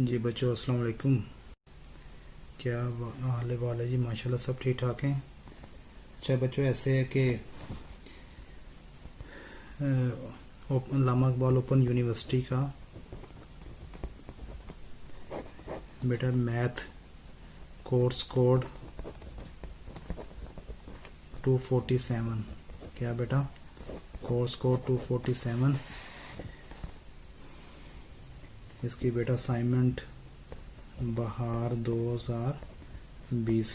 जी बच्चों, अस्सलाम वालेकुम। क्या हाल वाल है जी? माशाल्लाह सब ठीक ठाक हैं। अच्छा बच्चों, ऐसे है कि अल्लामा इकबाल ओपन यूनिवर्सिटी का बेटा मैथ कोर्स कोड 247। क्या बेटा? Course code 247। इसकी बेटा असाइनमेंट बहार 2020।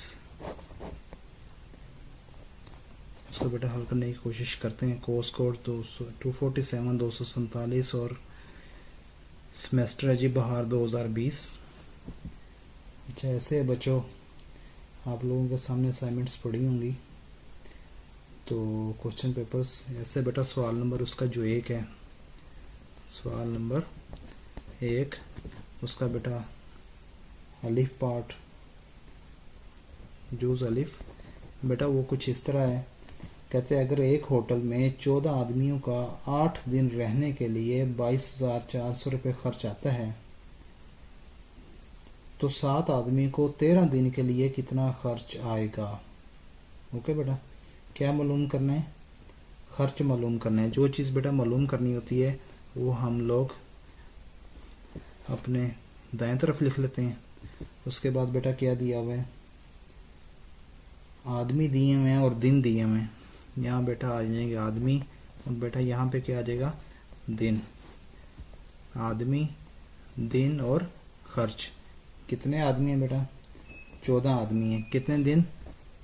इसको बेटा हल करने की कोशिश करते हैं। कोर्स कोड 247 247 और सेमेस्टर है जी बहार 2020। अच्छा ऐसे है बच्चों, आप लोगों के सामने असाइनमेंट्स पड़ी होंगी, तो क्वेश्चन पेपर्स ऐसे बेटा। सवाल नंबर उसका जो एक है, सवाल नंबर 1, उसका बेटा अलिफ पार्ट जूज अलिफ बेटा वो कुछ इस तरह है। कहते हैं अगर एक होटल में 14 आदमियों का 8 दिन रहने के लिए 22,400 रुपये खर्च आता है, तो 7 आदमी को 13 दिन के लिए कितना खर्च आएगा? ओके बेटा, क्या मालूम करना है? खर्च मालूम करना है। जो चीज़ बेटा मालूम करनी होती है वो हम लोग अपने दाएं तरफ लिख लेते हैं। उसके बाद बेटा क्या दिया हुआ है? आदमी दिए हुए हैं और दिन दिए हुए हैं। यहाँ बेटा आ जाएंगे आदमी, और बेटा यहाँ पे क्या आ जाएगा? दिन। आदमी, दिन और खर्च। कितने आदमी हैं बेटा? 14 आदमी हैं। कितने दिन?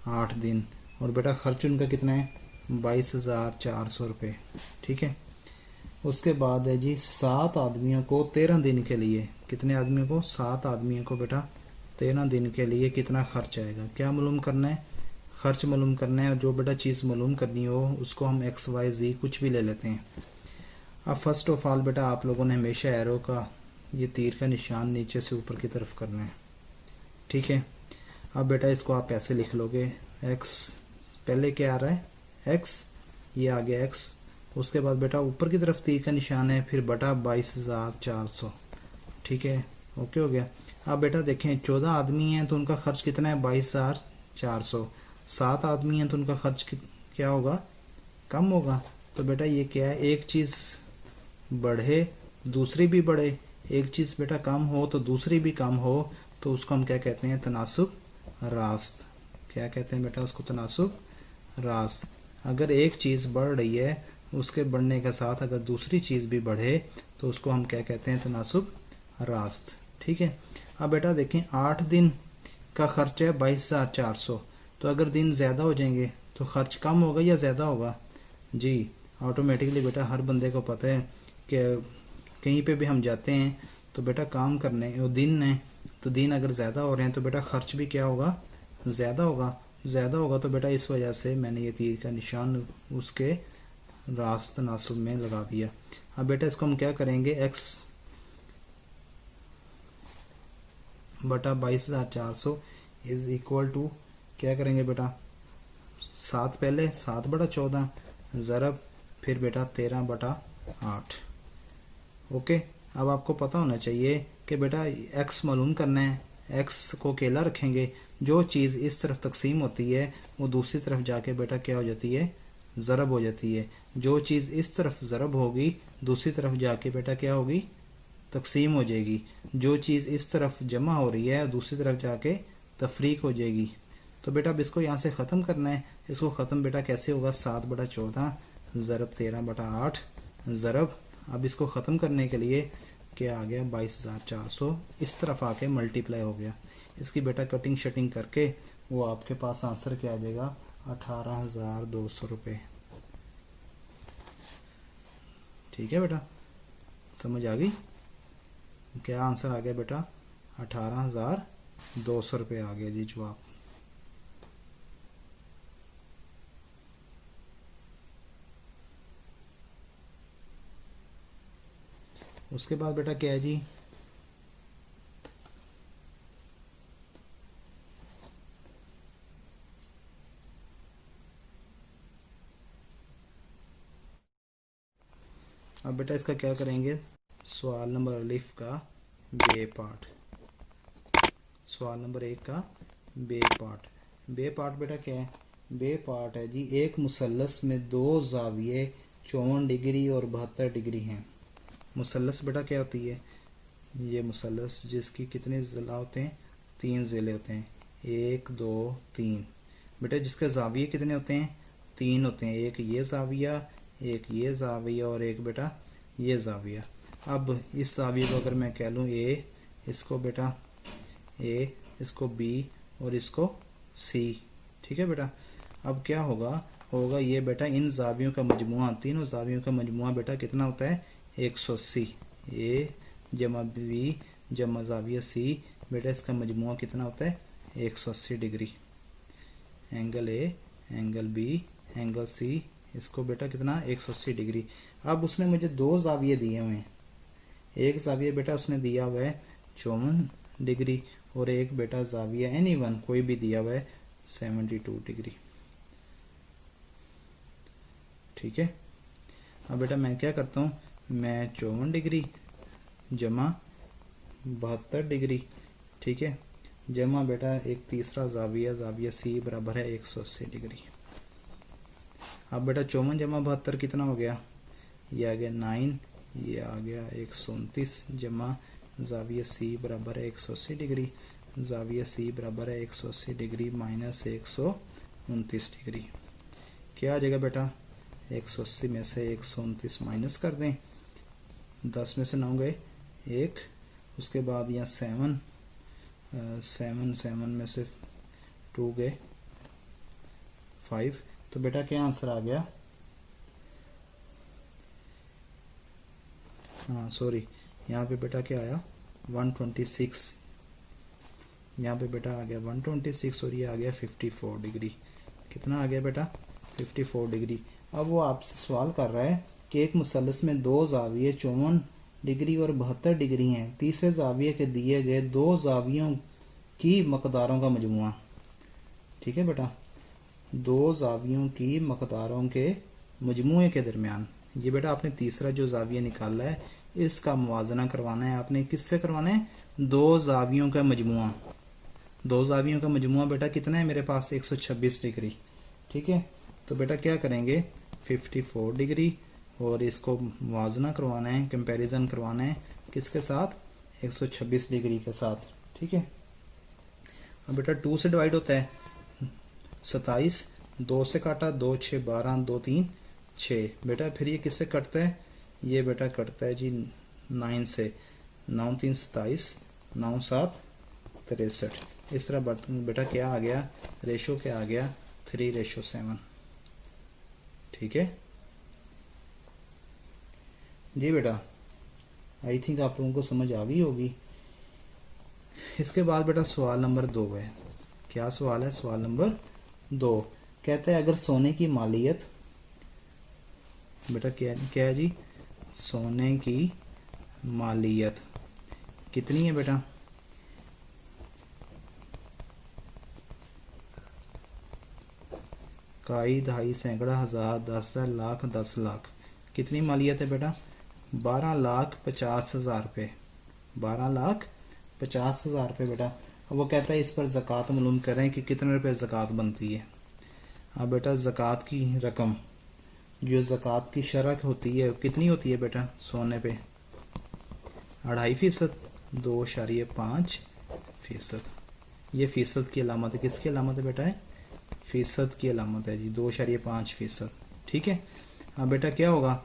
8 दिन। और बेटा खर्च उनका कितना है? 22,400 रुपये। ठीक है। उसके बाद है जी 7 आदमियों को 13 दिन के लिए। कितने आदमियों को? 7 आदमियों को बेटा 13 दिन के लिए कितना खर्च आएगा? क्या मालूम करना है? खर्च मालूम करना है। और जो बेटा चीज़ मालूम करनी हो उसको हम एक्स वाई जी कुछ भी ले लेते हैं। अब फर्स्ट ऑफ ऑल बेटा आप लोगों ने हमेशा एरो का ये तीर का निशान नीचे से ऊपर की तरफ करना है। ठीक है। अब बेटा इसको आप ऐसे लिख लोगे, एक्स पहले क्या आ रहा है? एक्स, ये आ गया एक्स। उसके बाद बेटा ऊपर की तरफ तीर का निशान है, फिर बटा 22,400। ठीक है, ओके हो गया। अब बेटा देखें 14 आदमी हैं तो उनका खर्च कितना है? 22,400। 7 आदमी हैं तो उनका खर्च क्या होगा? कम होगा। तो बेटा ये क्या है? एक चीज़ बढ़े दूसरी भी बढ़े, एक चीज़ बेटा कम हो तो दूसरी भी कम हो, तो उसको हम क्या कहते हैं? तनासुब रास्त। क्या कहते हैं बेटा उसको? तनासुब रास्त। अगर एक चीज़ बढ़ रही है, उसके बढ़ने के साथ अगर दूसरी चीज़ भी बढ़े तो उसको हम क्या कहते हैं? तनासुब रास्त। ठीक है। अब बेटा देखें 8 दिन का खर्च है 22,400, तो अगर दिन ज़्यादा हो जाएंगे तो खर्च कम होगा या ज़्यादा होगा? जी ऑटोमेटिकली बेटा हर बंदे को पता है कि कहीं पे भी हम जाते हैं तो बेटा काम करने वो दिन है, तो दिन अगर ज़्यादा हो रहे हैं तो बेटा खर्च भी क्या होगा? ज़्यादा होगा। ज़्यादा होगा तो बेटा इस वजह से मैंने ये तीर का निशान उसके रास्त तनासुब में लगा दिया। अब बेटा इसको हम क्या करेंगे? एक्स बटा 22,400 इज इक्वल टू क्या करेंगे बेटा? 7 पहले, 7 बटा 14 ज़रब, फिर बेटा 13 बटा 8। ओके। अब आपको पता होना चाहिए कि बेटा एक्स मालूम करना है। एक्स को अकेला रखेंगे, जो चीज़ इस तरफ तकसीम होती है वो दूसरी तरफ जाके बेटा क्या हो जाती है? ज़रब हो जाती है। जो चीज़ इस तरफ ज़रब होगी दूसरी तरफ जाके बेटा क्या होगी? तकसीम हो जाएगी। जो चीज़ इस तरफ जमा हो रही है दूसरी तरफ जाके तफरीक हो जाएगी। तो बेटा अब इसको यहाँ से ख़त्म करना है। इसको ख़त्म बेटा कैसे होगा? 7 बटा 14 ज़रब 13 बटा 8 ज़रब। अब इसको ख़त्म करने के लिए क्या आ गया? 22,400 इस तरफ आके मल्टीप्लाई हो गया। इसकी बेटा कटिंग शटिंग करके वो आपके पास आंसर क्या आ जाएगा? 18,200 रुपये। ठीक है बेटा, समझ आ गई? क्या आंसर आ गया बेटा? 18,200 रुपये आ गया जी जवाब। उसके बाद बेटा क्या है जी? अब बेटा इसका क्या करेंगे? सवाल नंबर अलिफ का बे पार्ट। सवाल नंबर 1 का बे पार्ट। बे पार्ट बेटा क्या है? बे पार्ट है जी एक मुसल्लस में दो ज़ाविये 54 डिग्री और 72 डिग्री हैं। मुसल्लस बेटा क्या होती है? ये मुसल्लस जिसकी कितने ज़िला होते हैं? 3 ज़िले होते हैं, 1 2 3। बेटा जिसके ज़ाविये कितने होते हैं? 3 होते हैं, एक ये ज़ाविया, एक ये ज़ाविया और एक बेटा ये ज़ाविया। अब इस ज़ाविये को अगर मैं कह लूँ ए, इसको बेटा ए, इसको बी और इसको सी, ठीक है बेटा। अब क्या होगा ये बेटा इन ज़ावियों का मजमुआ, तीनों ज़ावियों का मजमुआ बेटा कितना होता है? 180। ए जमा बी जमा ज़ाविया सी, बेटा इसका मजमुआ कितना होता है? 180 degree. Angle A, angle B, angle C, इसको बेटा कितना? 180 डिग्री। अब उसने मुझे दो ज़ाविये दिए हुए हैं। एक ज़ाविया बेटा उसने दिया हुआ है 54 डिग्री और एक बेटा ज़ाविया एनी वन कोई भी दिया हुआ है 72 डिग्री, ठीक है। अब बेटा मैं क्या करता हूँ, मैं 54 डिग्री जमा 72 डिग्री, ठीक है, जमा बेटा एक तीसरा ज़ाविया सी बराबर है 180 डिग्री। अब बेटा 54 जमा 72 कितना हो गया? ये आ गया 9, ये आ गया 129 जमा ज़ाविया सी बराबर है 180 डिग्री, ज़ाविया सी बराबर है 180 डिग्री माइनस 129 डिग्री। क्या आ जाएगा बेटा? 180 में से 129 माइनस कर दें, 10 में से 9 गए 1, उसके बाद यहाँ 7 में से 2 गए 5, तो बेटा क्या आंसर आ गया? हाँ सॉरी, यहाँ पे बेटा क्या आया? 126। यहाँ पे बेटा आ गया 126 और ये आ गया 54 डिग्री। कितना आ गया बेटा? 54 डिग्री। अब वो आपसे सवाल कर रहा है कि एक मुसल्लस में दो ज़ाविये 54 डिग्री और 72 डिग्री हैं, तीसरे ज़ाविये के दिए गए दो ज़ावियों की मकदारों का मजमुआ, ठीक है बेटा, दो ज़ावियों की मकदारों के मजमुए के दरमियान। ये बेटा आपने तीसरा जो ज़ाविया निकाला है इसका मुवाजना करवाना है। आपने किससे करवाना है? दो ज़ावियों का मजमुआ। दो ज़ावियों का मजमुआ बेटा कितना है मेरे पास? 126 डिग्री, ठीक है। तो बेटा क्या करेंगे? 54 डिग्री और इसको मुवाजना करवाना है, कंपैरिजन करवाना है किसके साथ? 126 डिग्री के साथ, ठीक है। अब बेटा 2 से डिवाइड होता है 27, 2 से काटा 2 6 12, 2 3 6, बेटा फिर ये किससे कटता है? ये बेटा कटता है जी 9 से, 9 3 27, 9 7 63। इस तरह बेटा क्या आ गया? रेशो क्या आ गया? 3:7, ठीक है जी बेटा। आई थिंक आप लोगों को समझ आ गई होगी। इसके बाद बेटा सवाल नंबर 2 है। क्या सवाल है? सवाल नंबर 2 कहता है अगर सोने की मालियत, बेटा क्या है जी? सोने की मालियत कितनी है बेटा? काई, दहाई, सैकड़ा, हजार, 10,000, लाख, 10 लाख। कितनी मालियत है बेटा? 12,50,000 रुपये। 12,50,000 रुपये बेटा। अब वो कहता है इस पर ज़कात मालूम करें कि कितने रुपए ज़कात बनती है। अब बेटा ज़कात की रकम, जो ज़कात की शरह होती है कितनी होती है बेटा? सोने पे 2.5%, 2.5%। ये फ़ीसद की अलामत है। किसकी अलामत है बेटा? है फ़ीसद की अलामत है जी, 2.5%, ठीक है। अब बेटा क्या होगा?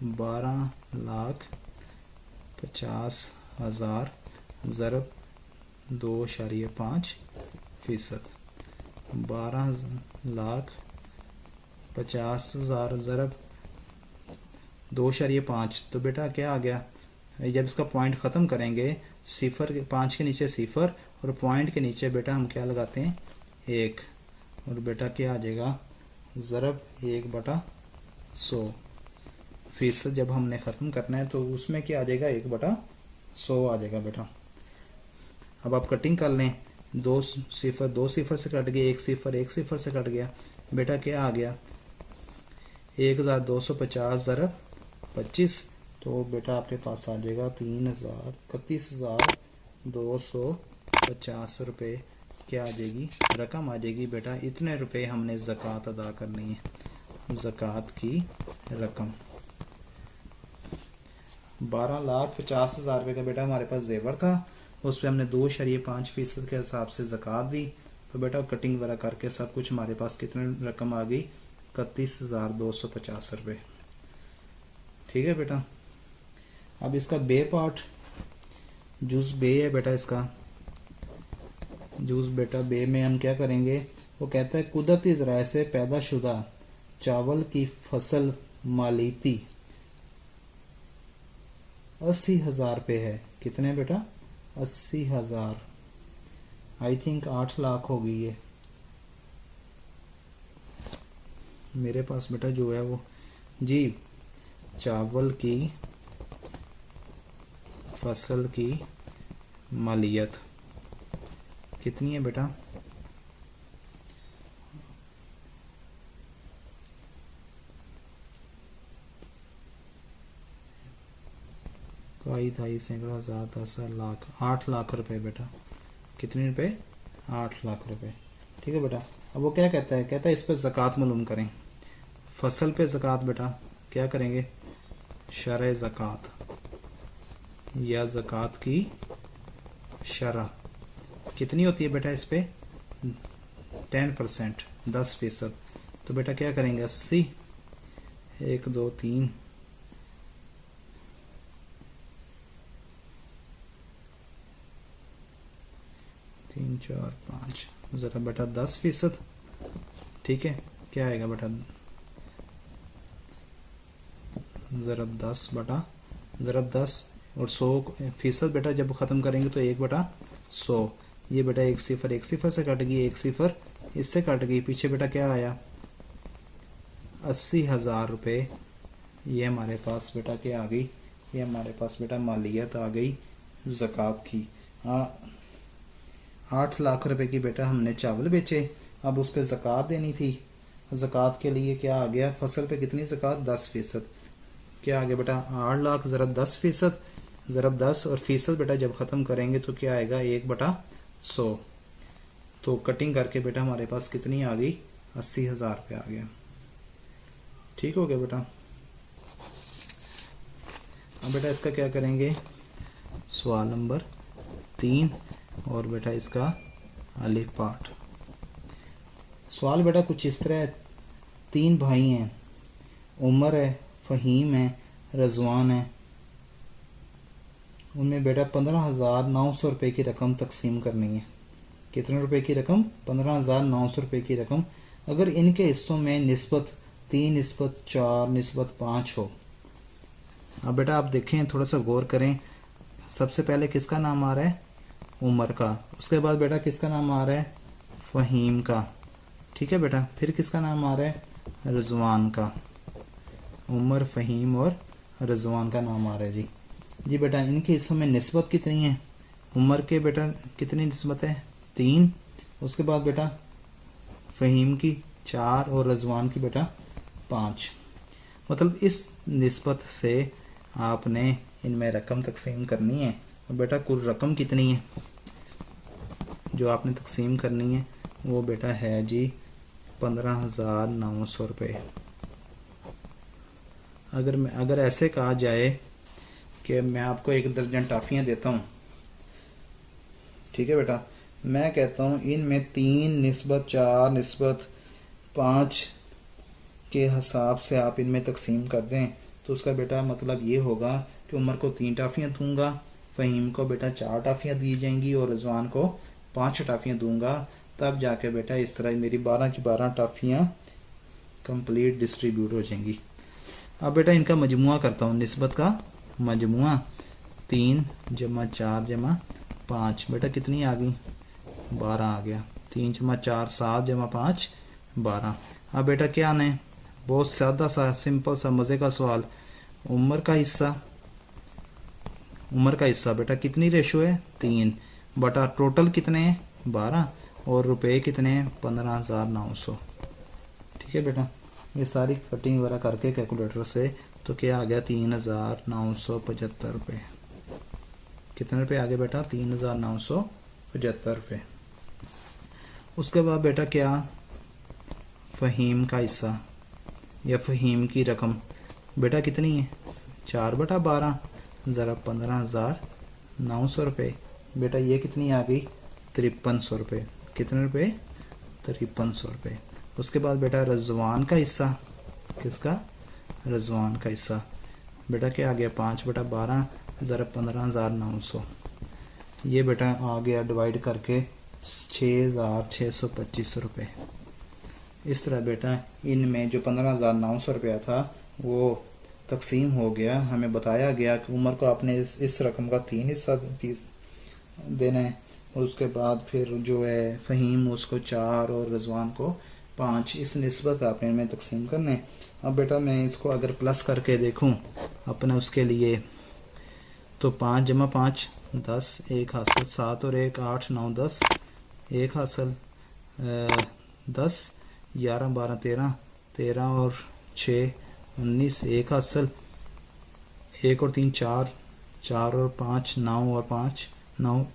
12,50,000 ज़रब 2.5%, 12,50,000 ज़रब 2.5, तो बेटा क्या आ गया? जब इसका पॉइंट ख़त्म करेंगे, सिफर के 5 के नीचे सिफर और पॉइंट के नीचे बेटा हम क्या लगाते हैं? 1, और बेटा क्या आ जाएगा? ज़रब 1/100 फ़ीसद। जब हमने ख़त्म करना है तो उसमें क्या आ जाएगा? 1/100 आ जाएगा बेटा। अब आप कटिंग कर लें, 2 सिफर से कट गए, 1 सिफर से कट गया, बेटा क्या आ गया? 1,250 ज़रब 25 तो बेटा आपके पास आ जाएगा 31,250 रुपये क्या आ जाएगी, रकम आ जाएगी बेटा। इतने रुपए हमने ज़कात अदा करनी है, ज़कात की रकम 12,50,000 रुपये का बेटा हमारे पास जेवर था, उस पर हमने 2.5% के हिसाब से ज़कात दी। तो बेटा कटिंग वगैरह करके सब कुछ हमारे पास कितनी रकम आ गई, 31,250 रुपये। ठीक है बेटा। अब इसका बे पार्ट, जूस बे है बेटा, इसका जूस बेटा बे में हम क्या करेंगे, वो कहता है कुदरती ज़राए से पैदा शुदा चावल की फसल मालीती 80,000 रुपये है। कितने बेटा, 80,000। आई थिंक 8 लाख हो गई है मेरे पास बेटा जो है वो जी। चावल की फसल की मालियत कितनी है बेटा, कई ढाई सैकड़ा 1000 10 लाख 8 लाख रुपए बेटा। कितने रुपए, 8 लाख रुपए। ठीक है बेटा। अब वो क्या कहता है, कहता है इस पर ज़कात मालूम करें। फसल पे ज़कात बेटा क्या करेंगे, शरह ज़कात या ज़कात की शरह कितनी होती है बेटा, इस पे 10%, 10%। तो बेटा क्या करेंगे, 80, 1 2 3 3 4 5, ज़रा बेटा 10%। ठीक है, क्या आएगा बेटा, ज़रब 10 बटा ज़रब 10 और 100% बेटा जब ख़त्म करेंगे तो 1/100। ये बेटा एक सिफर से कट गई, एक सिफर इससे कट गई, पीछे बेटा क्या आया, 80,000 रुपये। ये हमारे पास बेटा क्या आ गई, ये हमारे पास बेटा मालियत आ गई ज़कात की। 8 लाख रुपए की बेटा हमने चावल बेचे, अब उस पर ज़कात देनी थी। ज़कात के लिए क्या आ गया, फसल पे कितनी ज़कात, 10%। क्या आ गया बेटा, 8 लाख ज़रब 10%, ज़रब 10 और फीसद बेटा जब ख़त्म करेंगे तो क्या आएगा, 1/100। तो कटिंग करके बेटा हमारे पास कितनी आ गई, 80,000 रुपये आ गया। ठीक हो गया बेटा। अब बेटा इसका क्या करेंगे, सवाल नंबर 3 और बेटा इसका अलिफ पाठ। सवाल बेटा कुछ इस तरह है, 3 भाई हैं, उमर है, फ़हीम है, रज़वान है। उनमें बेटा 15,900 रुपये की रकम तकसीम करनी है। कितने रुपए की रकम, 15,900 रुपये की रकम। अगर इनके हिस्सों में निस्बत 3 निस्बत 4 निस्बत 5 हो। अब बेटा आप देखें, थोड़ा सा गौर करें। सबसे पहले किसका नाम आ रहा है, उमर का। उसके बाद बेटा किसका नाम आ रहा है, फ़हीम का। ठीक है बेटा। फिर किसका नाम आ रहा है, रज़वान का। उमर, फ़हीम और रज़वान का नाम आ रहा है जी बेटा। इनके हिस्सों में निस्बत कितनी है, उमर के बेटा कितनी निस्बत है, 3। उसके बाद बेटा फ़हीम की 4 और रज़वान की बेटा 5। मतलब इस निस्बत से आपने इनमें रकम तकसीम करनी है। और बेटा कुल रकम कितनी है जो आपने तकसीम करनी है, वो बेटा है जी 15,900 रुपये। अगर ऐसे कहा जाए कि मैं आपको 1 दर्जन टाफ़ियाँ देता हूँ, ठीक है बेटा, मैं कहता हूँ इनमें 3 निस्बत 4 निस्बत 5 के हिसाब से आप इनमें तकसीम कर दें, तो उसका बेटा मतलब ये होगा कि उमर को 3 टाफ़ियाँ दूंगा, फ़हीम को बेटा 4 टाफ़ियाँ दी जाएंगी और रिजवान को 5 टाफ़ियाँ दूंगा। तब जाके बेटा इस तरह मेरी 12 की 12 टाफ़ियाँ कंप्लीट डिस्ट्रीब्यूट हो जाएंगी। अब बेटा इनका मजमुआ करता हूँ, निस्बत का मजमुआ 3 जमा 4 जमा 5 बेटा कितनी आ गई, 12 आ गया। 3 जमा 4 7 जमा 5 12। अब बेटा क्या आना है, बहुत सादा सा सिंपल सा मज़े का सवाल। उम्र का हिस्सा बेटा कितनी रेशो है, 3 बटा टोटल कितने हैं 12 और रुपए कितने हैं 15,900। ठीक है बेटा। ये सारी कटिंग वगैरह करके कैलकुलेटर से तो क्या आ गया 3975 रुपये। कितने रुपये आ गए बेटा? 3975 रुपये। उसके बाद बेटा क्या, फ़हीम का हिस्सा या फ़हीम की रकम बेटा कितनी है? 4/12 ज़रा 15,900 रुपये। बेटा ये कितनी आ गई? 5300 रुपये। कितने रुपये? 5300 रुपये। उसके बाद बेटा रजवान का हिस्सा, किसका? रजवान का हिस्सा बेटा क्या आ गया? 5/12 ज़रा 15,900। ये बेटा आ गया डिवाइड करके 6,625 रुपये। इस तरह बेटा इनमें जो 15,900 रुपया था वो तकसीम हो गया। हमें बताया गया कि उमर को आपने इस रकम का 3 हिस्सा देना है, और उसके बाद फिर जो है फ़हीम उसको 4 और रजवान को 5, इस निस्बत आपने इनमें तकसीम करने। अब बेटा मैं इसको अगर प्लस करके देखूं अपने उसके लिए, तो 5 जमा 5 10, 1 हासिल 7 और 1 8 9 10, 1 हासिल 10, 11 12 13, 13 और 6 19, 1 हासिल 1 और 3 4, 4 और 5 9 और 5 9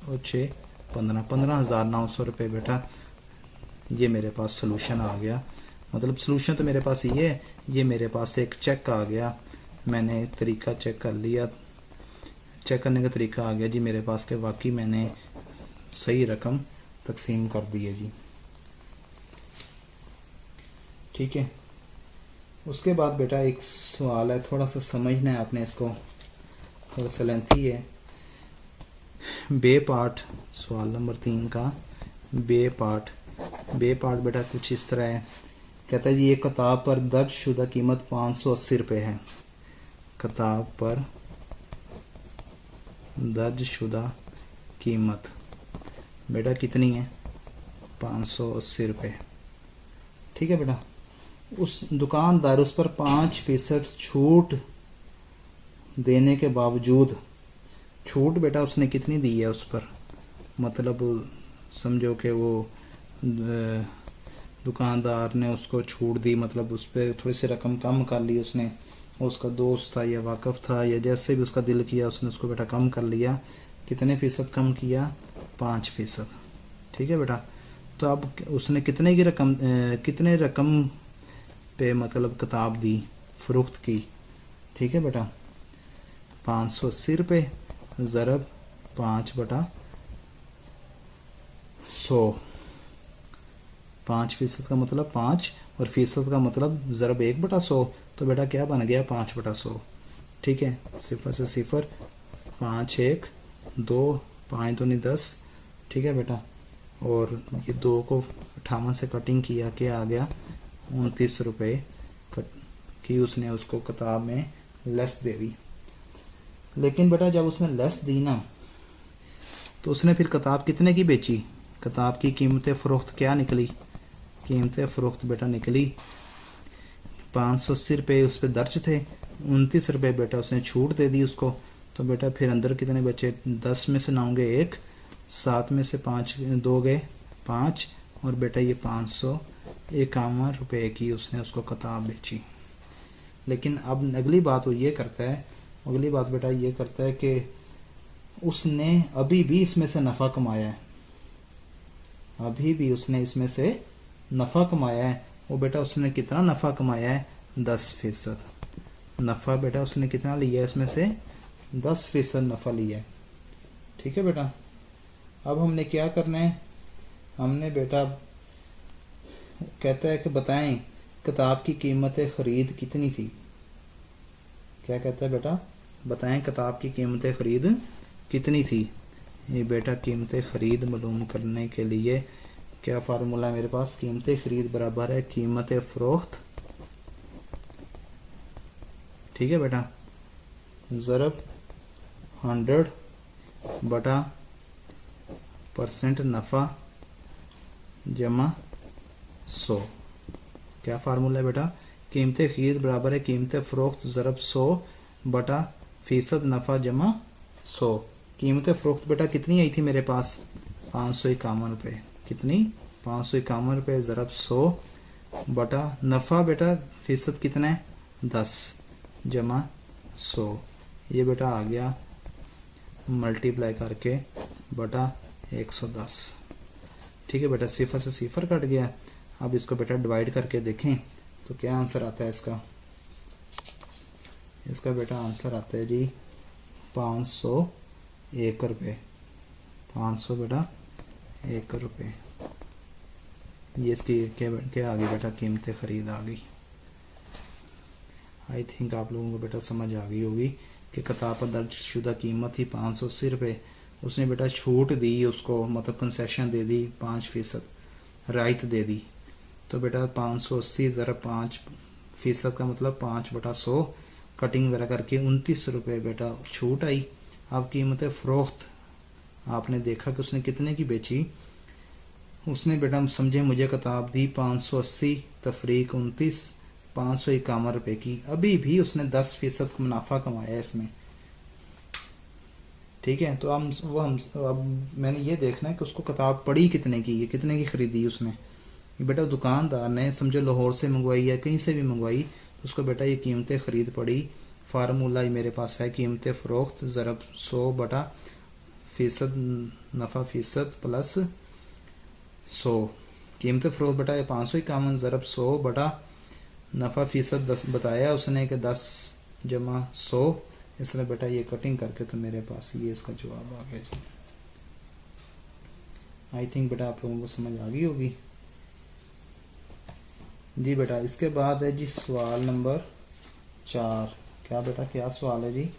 और 6 15, 15,900 रुपये बेटा ये मेरे पास सलूशन आ गया। मतलब सलूशन तो मेरे पास ये है, ये मेरे पास एक चेक आ गया। मैंने तरीका चेक कर लिया, चेक करने का तरीका आ गया जी मेरे पास के वाकई मैंने सही रकम तकसीम कर दी है जी। ठीक है। उसके बाद बेटा एक सवाल है, थोड़ा सा समझना है आपने इसको, थोड़ा सा लेंथी है। बे पार्ट सवाल नंबर 3 का बे पार्ट बेटा कुछ इस तरह है। कहता है जी एक किताब पर दर्ज शुदा कीमत 580 रुपये है। किताब पर दर्ज शुदा कीमत बेटा कितनी है? 580 रुपये। ठीक है बेटा। उस दुकानदार उस पर 5% छूट देने के बावजूद, छूट बेटा उसने कितनी दी है उस पर? मतलब समझो कि वो दुकानदार ने उसको छूट दी, मतलब उस पर थोड़ी सी रकम कम कर ली उसने, उसका दोस्त था या वाकफ़ था या जैसे भी उसका दिल किया उसने उसको बेटा कम कर लिया। कितने फ़ीसद कम किया? 5%। ठीक है बेटा। तो अब उसने कितने की रकम कितने रकम पे मतलब किताब दी, फ़रोख्त की? ठीक है बेटा। 580 रुपये ज़रब 5/100। 5% का मतलब 5 और फीसद का मतलब ज़रब 1/100। तो बेटा क्या बन गया? 5/100। ठीक है। 0 से 0 5 1 2 5 दूनी 10। ठीक है बेटा। और ये 2 को 58 से कटिंग किया, क्या आ गया? 29 रुपये की उसने उसको किताब में लेस दे दी। लेकिन बेटा जब उसने लेस दी ना, तो उसने फिर किताब कितने की बेची? किताब की कीमत फ़रोख्त क्या निकली? कीमत फ़रोख्त बेटा निकली 580 रुपये उस पर दर्ज थे, 29 रुपये बेटा उसने छूट दे दी उसको। तो बेटा फिर अंदर कितने बचे? 10 में से 9 गए 1, 7 में से 5 2 गए 5, और बेटा ये 551 रुपये की उसने उसको किताब बेची। लेकिन अब अगली बात वो ये करता है, अगली बात बेटा ये करता है कि उसने अभी भी इसमें से नफ़ा कमाया है, अभी भी उसने इसमें से नफ़ा कमाया है। वो बेटा उसने कितना नफ़ा कमाया है? 10%। नफ़ा बेटा उसने कितना लिया है? इसमें से 10% नफ़ा लिया है। ठीक है बेटा। अब हमने क्या करना है? हमने बेटा कहता है कि बताएं किताब की कीमत ख़रीद कितनी थी। क्या कहता है बेटा? बताएं किताब की कीमत ख़रीद कितनी थी। ये बेटा कीमत ख़रीद मालूम करने के लिए क्या फार्मूला है मेरे पास? कीमत ख़रीद बराबर है कीमत फ़रोख्त, ठीक है बेटा, ज़रब 100/% नफ़ा जमा 100। क्या फार्मूला है बेटा? कीमत ख़रीद बराबर है कीमत फ़रोख्त ज़रब 100/% नफ़ा जमा 100। कीमत फ़रोख्त बेटा कितनी आई थी मेरे पास? 551 रुपये। कितनी? 551 रुपये ज़रब 100 बटा नफ़ा बेटा फ़ीसद कितना है? 10। जमा 100, ये बेटा आ गया मल्टीप्लाई करके बटा 110। ठीक है बेटा, सिफर से सिफर कट गया। अब इसको बेटा डिवाइड करके देखें तो क्या आंसर आता है इसका। इसका बेटा आंसर आता है जी 501 रुपये। 500 बेटा 1 रुपये। ये इसकी क्या आ गई बेटा, कीमत ख़रीद आ गई। आई थिंक आप लोगों को बेटा समझ आ गई होगी कि किताब पर दर्ज शुदा कीमत थी 580 रुपये। उसने बेटा छूट दी उसको, मतलब कंसेशन दे दी, 5% रायत दे दी। तो बेटा 580 ज़रा 5% का मतलब 5/100 कटिंग वगैरह करके 29 रुपये बेटा छूट आई। अब कीमत फ़रोख्त आपने देखा कि उसने कितने की बेची। उसने बेटा समझे मुझे किताब दी 580 तफरीक 29, 551 रुपये की। अभी भी उसने 10% मुनाफा कमाया इसमें। ठीक है, तो अब मैंने ये देखना है कि उसको किताब पड़ी कितने की, ये कितने की ख़रीदी उसने। ये बेटा दुकानदार ने समझो लाहौर से मंगवाई या कहीं से भी मंगवाई, उसको बेटा ये कीमत ख़रीद पड़ी। फार्मूला मेरे पास है, कीमत फ़रोख्त ज़रब 100/% नफ़ा फ़ीसद प्लस 100। कीमत फ़रोख्त बेटा ये 551 ज़रब 100 नफ़ा फ़ीसद 10 बताया उसने कि 10 जमा 100। इसलिए बेटा ये कटिंग करके तो मेरे पास ये इसका जवाब आ गया जी। आई थिंक बेटा आप लोगों को समझ आ गई होगी जी। बेटा इसके बाद है जी सवाल नंबर 4। क्या बेटा, क्या सवाल है जी?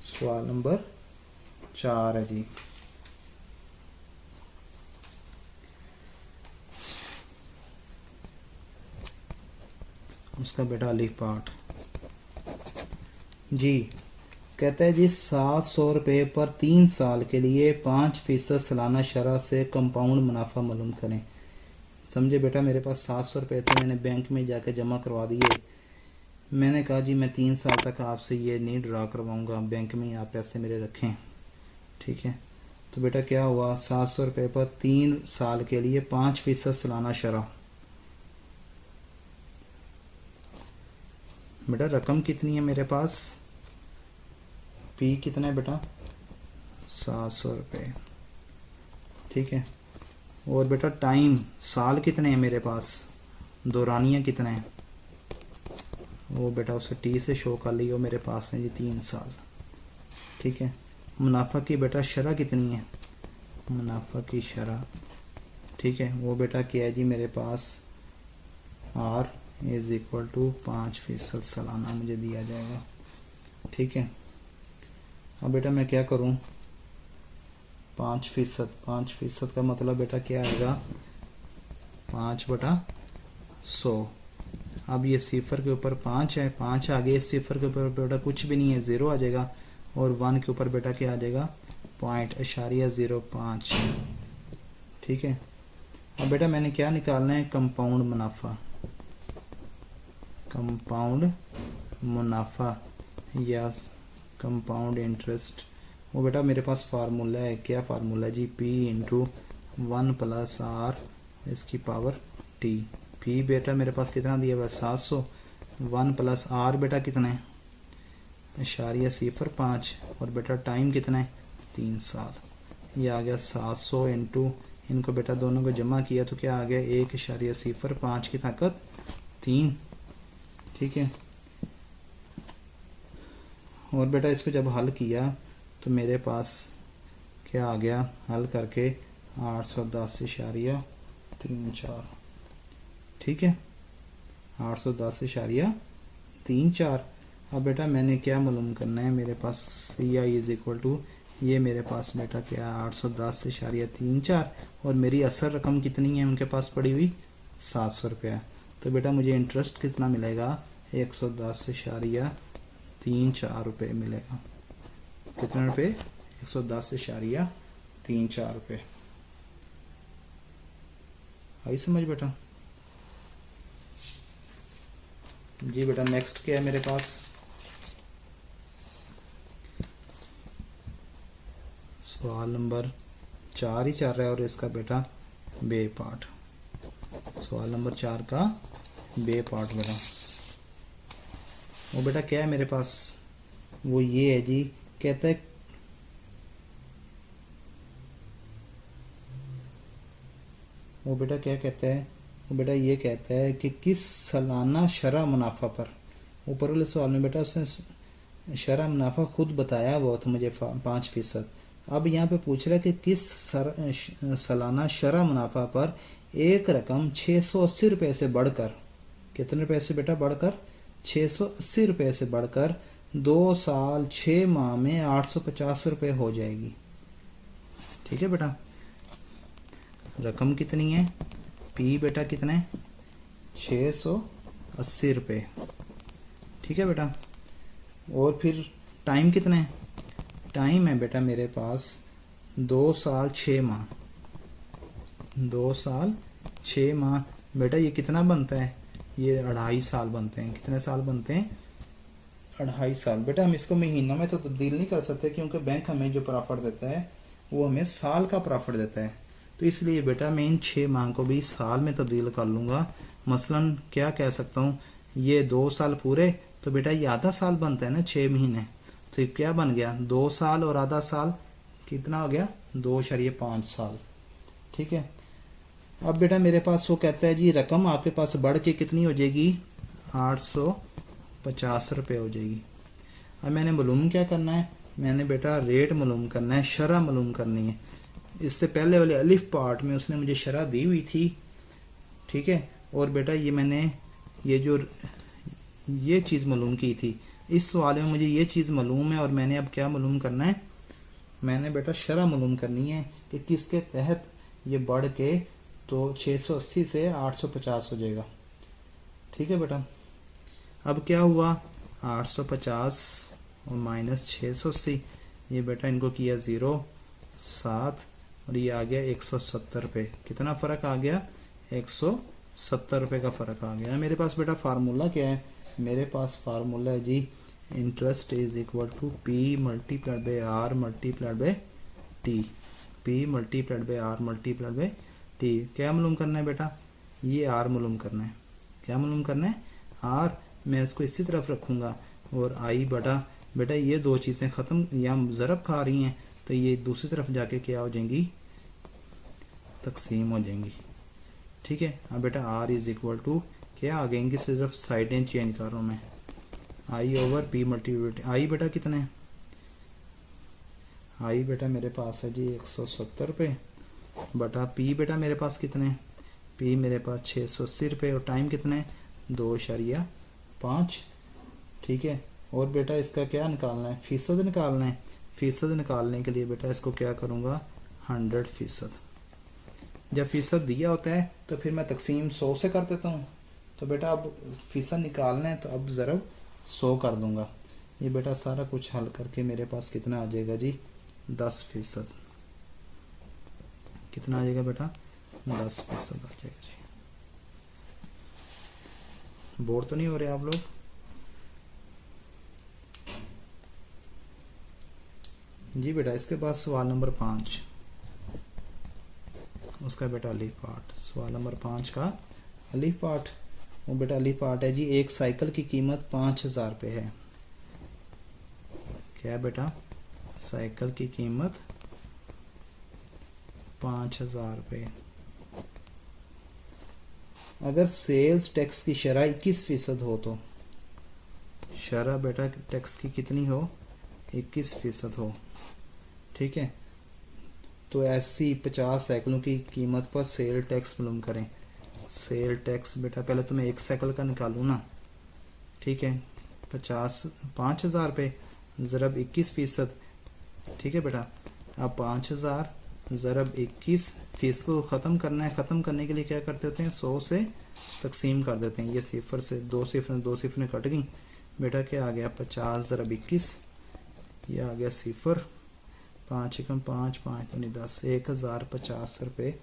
सवाल नंबर 4 है जी। उसका बेटा अलिफ पाठ जी। कहता है जी 700 रुपये पर 3 साल के लिए 5% सालाना शरह से कंपाउंड मुनाफा मालूम करें। समझे बेटा, मेरे पास 700 रुपये थे, मैंने बैंक में जाकर जमा करवा दिए। मैंने कहा जी मैं 3 साल तक आपसे ये नहीं ड्रा करवाऊँगा, बैंक में आप पैसे मेरे रखें। ठीक है, तो बेटा क्या हुआ, 700 रुपये पर 3 साल के लिए 5% सालाना शरह। बेटा रकम कितनी है मेरे पास, पी कितना है बेटा, 700 रुपये। ठीक है, और बेटा टाइम साल कितने हैं मेरे पास, दौरानिया कितना है, वो बेटा उसे टी से शो कर लियो, मेरे पास है जी 3 साल। ठीक है, मुनाफा की बेटा शरह कितनी है, मुनाफा की शरह। ठीक है, वो बेटा क्या है जी मेरे पास, R इज़ इक्वल टू 5% सालाना मुझे दिया जाएगा। ठीक है, अब बेटा मैं क्या करूं, 5% का मतलब बेटा क्या आएगा, 5/100। अब ये सिफर के ऊपर 5 है, 5 आगे इस सिफर के ऊपर बेटा कुछ भी नहीं है, 0 आ जाएगा। और 1 के ऊपर बेटा क्या आ जाएगा, 0.05। ठीक है, अब बेटा मैंने क्या निकालना है, कंपाउंड मुनाफा। कंपाउंड मुनाफा या कंपाउंड इंटरेस्ट, वो बेटा मेरे पास फार्मूला है, क्या फार्मूला है जी, P इंटू 1 प्लस R इसकी पावर T। P बेटा मेरे पास कितना दिया हुआ है, 700। 1 प्लस R बेटा कितना है, 0.05। और बेटा टाइम कितना है, 3 साल। ये आ गया 700 इंटू, इनको बेटा दोनों को जमा किया तो क्या आ गया, 1.05 की ताकत 3। ठीक है, और बेटा इसको जब हल किया तो मेरे पास क्या आ गया, हल करके 810.34। ठीक है, 810.34। अब बेटा मैंने क्या मालूम करना है, मेरे पास CI इज़ इक्वल टू, ये मेरे पास बेटा क्या है 810.34। और मेरी असल रकम कितनी है उनके पास पड़ी हुई, 700 रुपया। तो बेटा मुझे इंटरेस्ट कितना मिलेगा, 110.34 रुपये मिलेगा। कितना रुपये, 110.34 रुपये। आई समझ बेटा जी। बेटा नेक्स्ट क्या है मेरे पास, सवाल नंबर 4 ही चल रहा है और इसका बेटा बे पार्ट। सवाल नंबर 4 का बे पार्ट बेटा। वो बेटा क्या है मेरे पास, वो ये है जी, कहता है वो बेटा क्या कहता है, वो बेटा ये कहता है कि किस सालाना शरह मुनाफा पर, ऊपर वाले सवाल में बेटा उसने शरह मुनाफा खुद बताया हुआ था मुझे 5%। अब यहाँ पे पूछ रहा है कि किस सालाना शरह मुनाफा पर एक रकम 680 रुपये से बढ़कर, कितने रुपये से बेटा बढ़कर, 680 रुपये से बढ़कर 2 साल 6 माह में 850 रुपये हो जाएगी। ठीक है बेटा, रकम कितनी है, पी बेटा कितना है, 680 रुपये। ठीक है बेटा, और फिर टाइम कितना है, टाइम है बेटा मेरे पास 2 साल 6 माह, 2 साल 6 माह। बेटा ये कितना बनता है, ये 2.5 साल बनते हैं। कितने साल बनते हैं, 2.5 साल। बेटा हम इसको महीनों में तो तब्दील नहीं कर सकते, क्योंकि बैंक हमें जो प्रॉफिट देता है वो हमें साल का प्रॉफिट देता है। तो इसलिए बेटा मैं इन 6 माह को भी साल में तब्दील कर लूँगा। मसलन क्या कह सकता हूँ, ये 2 साल पूरे, तो बेटा ये आधा साल बनता है ना 6 महीने, तो ये क्या बन गया, 2 साल और आधा साल कितना हो गया, 2.5 साल। ठीक है, अब बेटा मेरे पास वो कहता है जी रकम आपके पास बढ़ के कितनी हो जाएगी, 850 रुपये हो जाएगी। अब मैंने मालूम क्या करना है, मैंने बेटा रेट मालूम करना है, शरह मालूम करनी है। इससे पहले वाले अलिफ पार्ट में उसने मुझे शरह दी हुई थी। ठीक है, और बेटा ये मैंने ये चीज़ मालूम की थी, इस सवाल में मुझे ये चीज़ मालूम है, और मैंने अब क्या मालूम करना है, मैंने बेटा शरह मालूम करनी है कि किसके तहत ये बढ़ के तो 680 से 850 हो जाएगा। ठीक है बेटा, अब क्या हुआ, 850 और माइनस 680, ये बेटा इनको किया 0 7 और ये आ गया 170 रुपये। कितना फ़र्क आ गया, 170 रुपये का फ़र्क आ गया। मेरे पास बेटा फार्मूला क्या है, मेरे पास फार्मूला है जी interest is equal to P multiplied by R multiplied by T, P multiplied by R multiplied by T. क्या मालूम करना है बेटा, ये आर मालूम करना है। क्या मालूम करना है, आर। मैं इसको इसी तरफ रखूँगा और आई बटा, बेटा ये दो चीज़ें ख़त्म या ज़रब खा रही हैं, तो ये दूसरी तरफ जाके क्या हो जाएंगी, तकसीम हो जाएंगी। ठीक है, अब बेटा आर इज इक्वल टू क्या आ गएंगी, सिर्फ साइडें चेंज कर रहा हूँ मैं, आई ओवर पी मल्टीप्लिकेट। आई बेटा कितने, आई बेटा मेरे पास है जी 170 रुपये बटा पी बेटा मेरे पास कितने, पी मेरे पास 680 रुपये, और टाइम कितने 2.5। ठीक है, और बेटा इसका क्या निकालना है, फ़ीसद निकालना है। फ़ीसद निकालने के लिए बेटा इसको क्या करूँगा, 100%। जब फ़ीसद दिया होता है तो फिर मैं तकसीम 100 से कर देता हूँ। तो बेटा अब फ़ीसद निकालना है तो अब ज़रब 100 कर दूँगा। ये बेटा सारा कुछ हल करके मेरे पास कितना आ जाएगा जी, 10%। कितना आ जाएगा बेटा, 10% आ जाएगा जी। बोर तो नहीं हो रहे आप लोग। जी बेटा इसके बाद सवाल नंबर 5, उसका बेटा अलीफ पार्ट। सवाल नंबर 5 का अलीफ पार्ट, वो बेटा अलीफ पार्ट है जी, एक साइकिल की कीमत 5000 रुपये है। क्या बेटा, साइकिल की कीमत 5000 रुपये। अगर सेल्स टैक्स की शरह 21% हो तो, शरह बेटा टैक्स की कितनी हो, 21% हो। ठीक है, तो ऐसी 50 साइकिलों की कीमत पर सेल टैक्स मालूम करें। सेल टैक्स बेटा पहले तो मैं एक साइकिल का निकालूँ ना। ठीक है, 5000 रुपये ज़रब 21%। ठीक है बेटा, अब 5000 ज़रब 21% को ख़त्म करना है। ख़त्म करने के लिए क्या करते होते हैं, 100 से तकसीम कर देते हैं। ये सिफर से दो सिफरें कट गई बेटा, क्या आ गया 50 ज़रब 21, ये आ गया सिफर, 5 एकम 5 5 तो नहीं 10, 1050 रुपये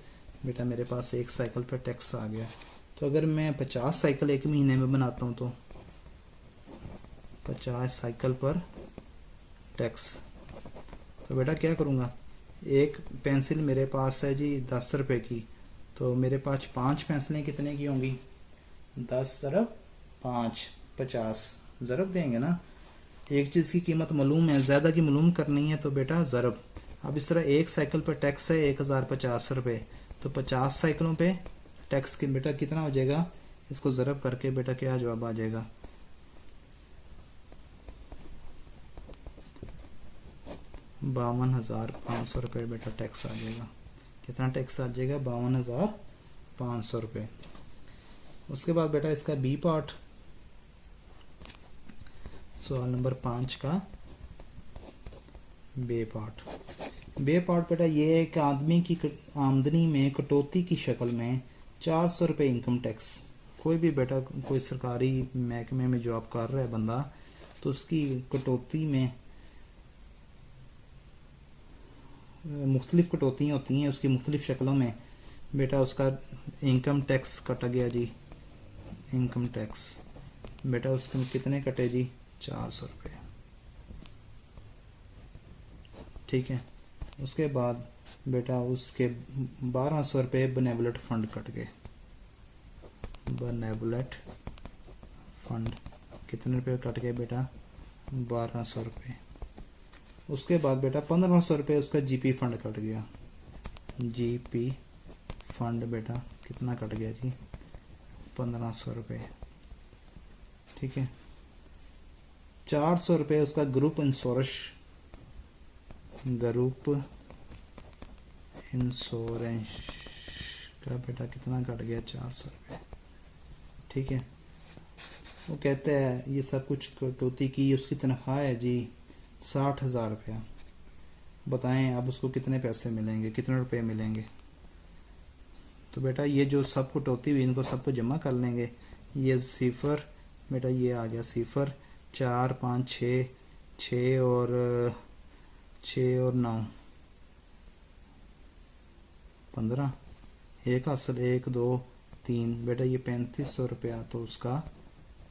बेटा मेरे पास एक साइकिल पर टैक्स आ गया। तो अगर मैं 50 साइकिल एक महीने में बनाता हूँ तो 50 साइकिल पर टैक्स, तो बेटा क्या करूँगा, एक पेंसिल मेरे पास है जी 10 रुपये की, तो मेरे पास 5 पेंसिलें कितने की होंगी, 10 ज़रब 5 50, ज़रब देंगे ना। एक चीज़ की कीमत मालूम है, ज़्यादा की मालूम करनी है तो बेटा ज़रब। अब इस तरह एक साइकिल पर टैक्स है 1050 रुपये, तो 50 साइकिलों पे टैक्स की बेटा कितना हो जाएगा, इसको ज़रब करके बेटा क्या जवाब आ जाएगा, 52,500 रुपये बेटा टैक्स आ जाएगा। कितना टैक्स आ जाएगा, 52,500 रुपये। उसके बाद बेटा इसका बी पार्ट, सवाल नंबर 5 का बे पार्ट। बे पार्ट बेटा ये है कि आदमी की आमदनी में कटौती की शक्ल में 400 रुपये इनकम टैक्स। कोई भी बेटा कोई सरकारी महकमे में जॉब कर रहा है बंदा, तो उसकी कटौती में मुख्तलिफ कटौतियाँ होती हैं, उसकी मुख्तलिफ शक्लों में बेटा उसका इनकम टैक्स कटा गया जी। इनकम टैक्स बेटा उसके कितने कटे जी, 400 रुपये। ठीक है। उसके बाद बेटा उसके 1200 रुपये बेनेवलेट फंड कट गए। बेनेवलेट फंड कितने रुपये कट गए बेटा, 1200 रुपये। उसके बाद बेटा 1500 रुपये उसका जीपी फंड कट गया। जीपी फंड बेटा कितना कट गया जी, 1500 रुपये। ठीक है। 400 रुपये उसका ग्रुप इंश्योरेंस, ग्रुप इंश्योरेंस का बेटा कितना कट गया, 400 रुपये। ठीक है। वो कहते हैं ये सब कुछ कटौती की, उसकी तनख्वाह है जी 60,000 रुपया। बताएं अब उसको कितने पैसे मिलेंगे, कितने रुपए मिलेंगे। तो बेटा ये जो सब कटौती हुई इनको सबको जमा कर लेंगे। ये सिफर बेटा ये आ गया सिफर, 4 5 6 6 और 9 15, एक असल 1 2 3 बेटा ये 3500 रुपया तो उसका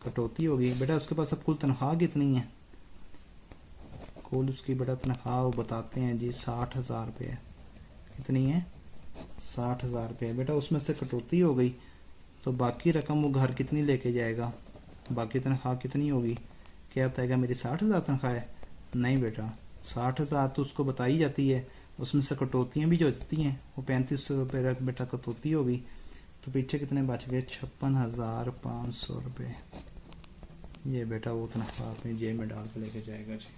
कटौती होगी। बेटा उसके पास अब कुल तनख्वाह कितनी है, कुल उसकी बेटा तनख्वाह वो बताते हैं जी 60,000 रुपये। कितनी है, 60,000 रुपये। बेटा उसमें से कटौती हो गई तो बाकी रकम वो घर कितनी लेके जाएगा, बाकी तनख्वाह कितनी होगी। क्या बताएगा मेरी 60,000 तनख्वाह है, नहीं बेटा 60,000 तो उसको बताई जाती है, उसमें से कटौतियाँ भी जो होती हैं वो 3500 रुपये बेटा कटौती होगी। तो पीछे कितने बच गए, 56,500 रुपये। ये बेटा वो तनख्वाह अपनी जेब में डाल के लेके जाएगा जी।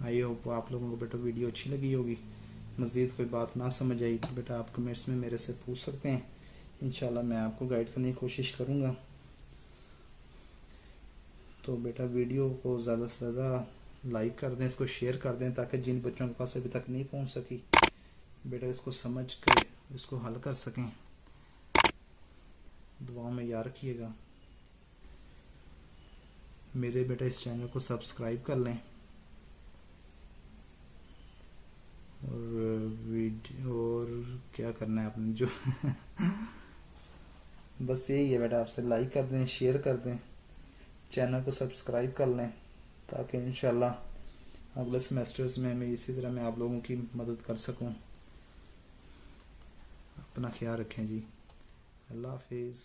आई होप आप लोगों को बेटा वीडियो अच्छी लगी होगी। मज़ीद कोई बात ना समझ आई तो बेटा आप कमेंट्स में मेरे से पूछ सकते हैं, इंशाल्लाह मैं आपको गाइड करने की कोशिश करूँगा। तो बेटा वीडियो को ज़्यादा से ज़्यादा लाइक कर दें, इसको शेयर कर दें ताकि जिन बच्चों के पास अभी तक नहीं पहुँच सकी बेटा इसको समझ कर इसको हल कर सकें। दुआ में याद रखिएगा। मेरे बेटा इस चैनल को सब्सक्राइब कर लें और क्या करना है आपने जो बस यही है बेटा, आपसे लाइक कर दें, शेयर कर दें, चैनल को सब्सक्राइब कर लें ताकि इंशाल्लाह अगले सेमेस्टर्स में मैं इसी तरह मैं आप लोगों की मदद कर सकूं। अपना ख्याल रखें जी। अल्लाह हाफिज़।